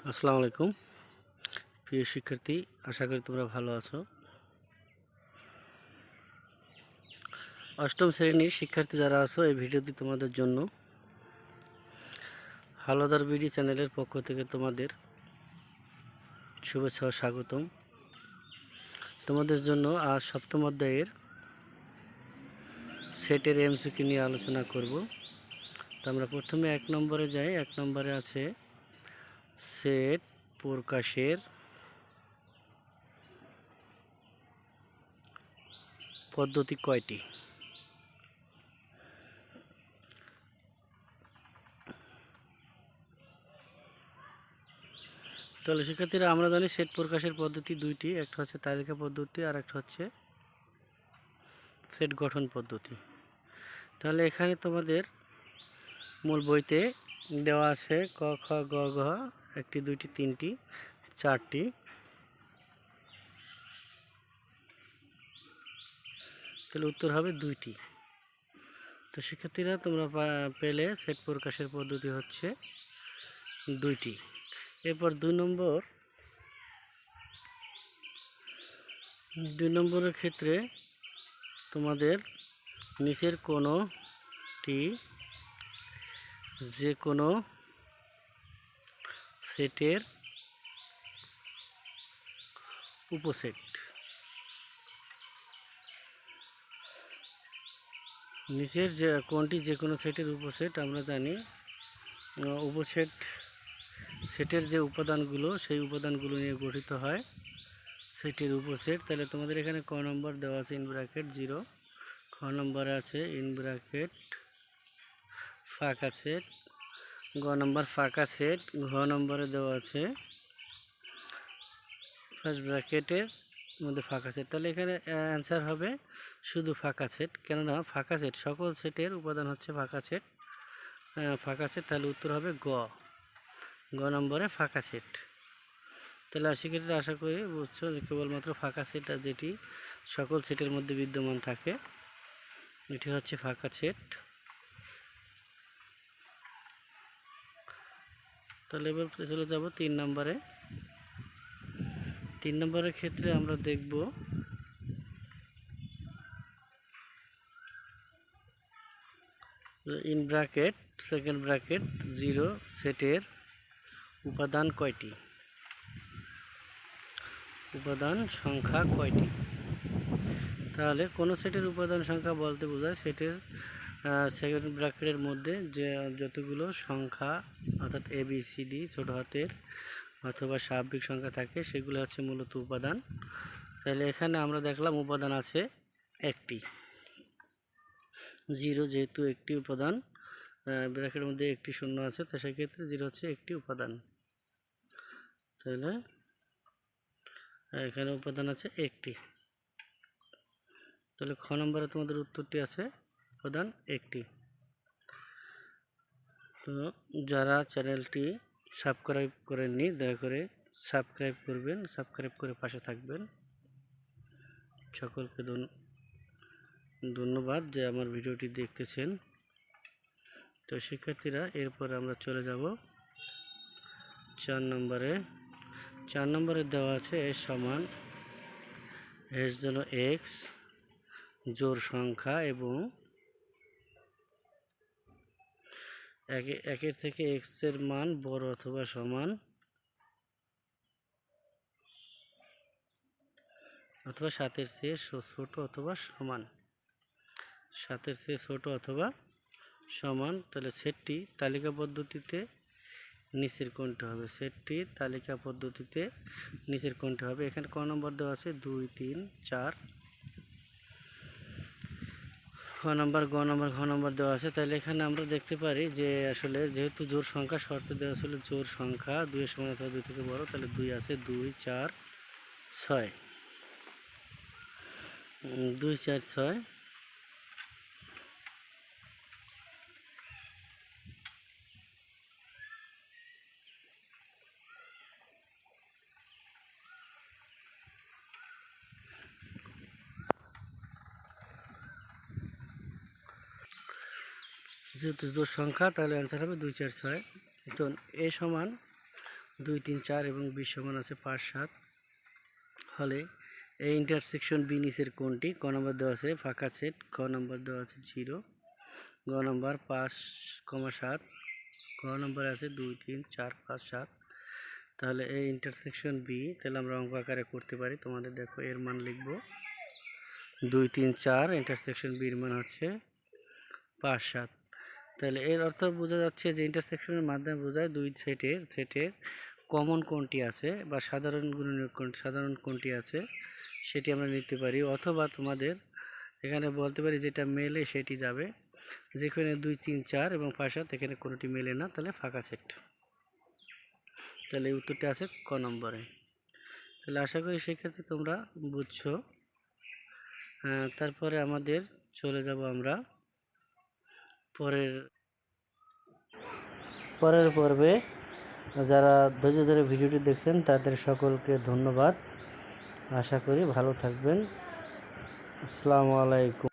আসসালামু আলাইকুম প্রিয় শিক্ষার্থী, আশা করি তোমরা ভালো আছো। অষ্টম শ্রেণীর শিক্ষার্থী যারা আছো, এই ভিডিওটি তোমাদের জন্য। হালদার বিডি চ্যানেলের পক্ষ থেকে তোমাদের শুভেচ্ছা ও স্বাগতম। তোমাদের জন্য আজ সপ্তম অধ্যায়ের সেটের এমসিকিউ নিয়ে আলোচনা করব। তো আমরা প্রথমে 1 নম্বরে যাই। 1 নম্বরে আছে সেট প্রকাশের পদ্ধতি কয়টি? তাহলে শিক্ষার্থীরা, আমরা জানি সেট প্রকাশের পদ্ধতি দুইটি, একটা হচ্ছে তালিকা পদ্ধতি আর একটা হচ্ছে সেট গঠন পদ্ধতি। তাহলে এখানে তোমাদের মূল বইতে দেওয়া আছে ক, খ, গ, ঘ, 1টি 2টি 3টি 4টি। তাহলে উত্তর হবে 2টি। তো শিক্ষার্থীরা, তোমরা পেলে সেট প্রকাশের পদ্ধতি হচ্ছে 2টি। এরপর 2 নম্বরের ক্ষেত্রে তোমাদের নিচের কোনোটি যে কোনো সেটের উপসেট। নিচের যে কোনটি যে কোনো সেটের উপসেট? আমরা জানি উপসেট সেটের যে উপাদানগুলো, সেই উপাদানগুলো নিয়ে গঠিত হয় সেটের উপসেট। তাহলে তোমাদের এখানে ক নম্বর দেওয়া আছে ইন ব্র্যাকেট 0, খ নম্বরে আছে ইন ব্র্যাকেট ফাঁকা সেট, গ নম্বর ফাঁকা সেট, ঘ নম্বরে দেওয়া আছে ফার্স্ট ব্র্যাকেটের মধ্যে ফাঁকা সেট। তাহলে এখানে অ্যান্সার হবে শুধু ফাঁকা সেট, কেননা ফাঁকা সেট, সকল সেটের উপাদান হচ্ছে ফাঁকা সেট। তাহলে উত্তর হবে গ নম্বরে ফাঁকা সেট। তাহলে শিক্ষার্থীরা, আশা করি বুঝছো যে কেবলমাত্র ফাঁকা সেট যেটি সকল সেটের মধ্যে বিদ্যমান থাকে, এটি হচ্ছে ফাঁকা সেট। তাহলে এবার চলে যাব 3 নম্বরে। 3 নম্বরের ক্ষেত্রে আমরা দেখব ইন ব্র্যাকেট সেকেন্ড ব্র্যাকেট 0 সেটের উপাদান কয়টি? উপাদান সংখ্যা কয়টি? তাহলে কোনো সেটের উপাদান সংখ্যা বলতে বোঝায় সেটের সেকেন্ড ব্র্যাকেটের মধ্যে যে যতগুলো সংখ্যা, অর্থাৎ ABCD ছোট হাতের অথবা স্বাভাবিক সংখ্যা থাকে, সেগুলো হচ্ছে মূলত উপাদান। তাহলে এখানে আমরা দেখলাম উপাদান আছে একটি, 0 যেহেতু একটি উপাদান, ব্র্যাকেটের মধ্যে একটি শূন্য আছে, তো সেক্ষেত্রে 0 হচ্ছে একটি উপাদান। তাহলে এখানে উপাদান আছে একটি। তাহলে খ নম্বরে তোমাদের উত্তরটি আছে উপাদান একটি। তো যারা চ্যানেলটি সাবস্ক্রাইব করেননি, দয়া করে সাবস্ক্রাইব করবেন, সাবস্ক্রাইব করে পাশে থাকবেন। সকলকে ধন্যবাদ যে আমার ভিডিওটি দেখতেছেন। তো শিক্ষার্থীরা, এরপর আমরা চলে যাব 4 নম্বরে। 4 নম্বরে দেওয়া আছে এর সমান এর জন্য এক্স জোড় সংখ্যা এবং একের থেকে এক্স এর মান বড় অথবা সমান অথবা 7-এর চেয়ে ছোট অথবা সমান, 7-এর চেয়ে ছোট অথবা সমান। তাহলে সেটটি তালিকা পদ্ধতিতে নিচের কোনটি হবে? সেটটি তালিকা পদ্ধতিতে নিচের কোনটি হবে? এখানে ক নম্বর দেওয়া আছে 2, 3, 4, খ নম্বর, গ নম্বর, ঘ নম্বর দেওয়া আছে। তাহলে এখানে আমরা দেখতে পারি যে আসলে যেহেতু জোড় সংখ্যা শর্তে দেওয়া ছিল জোড় সংখ্যা 2 এর সমান অথবা 2 থেকে বড়, তাহলে 2 আছে, 2, 4, 6, 2, 4, 6। যেহেতু জোড় সংখ্যা, তাহলে অ্যান্সার হবে 2, 4, 6। এখন এ সমান 2 3 4 এবং বি সমান আছে 5 7 হলে এই ইন্টারসেকশন বি নিচের কোণটি ক নম্বর দেওয়া আছে ফাঁকা সেট, ক নম্বর দেওয়া আছে 0, গ নম্বর 5, 7, গ নম্বর আছে 2 3 4 5 7। তাহলে এই ইন্টারসেকশন বি তাহলে আমরা অঙ্ক আকারে করতে পারি। তোমাদের দেখো এর মান লিখব 2 3 4, ইন্টারসেকশন বির মান হচ্ছে 5 7। তাহলে এর অর্থ বোঝা যাচ্ছে যে ইন্টারসেকশনের মাধ্যমে বোঝায় দুই সেটের কমন কোনটি আছে বা সাধারণ গুণনীয়ক সাধারণ কোনটি আছে সেটি আমরা নিতে পারি, অথবা তোমাদের এখানে বলতে পারি যেটা মেলে সেটি যাবে। যেখানে 2 3 4 এবং 5 7 এখানে কোনোটি মেলে না, তাহলে ফাঁকা সেট। তাহলে এই উত্তরটা আছে ক নম্বরে। তাহলে আশা করি সেক্ষেত্রে তোমরা বুঝছো। তারপরে আমাদের চলে যাব আমরা পরের পর্বে। যারা ধৈর্য ধরে ভিডিওটি দেখছেন তাদের সকলকে ধন্যবাদ। আশা করি ভালো থাকবেন। আসসালামু আলাইকুম।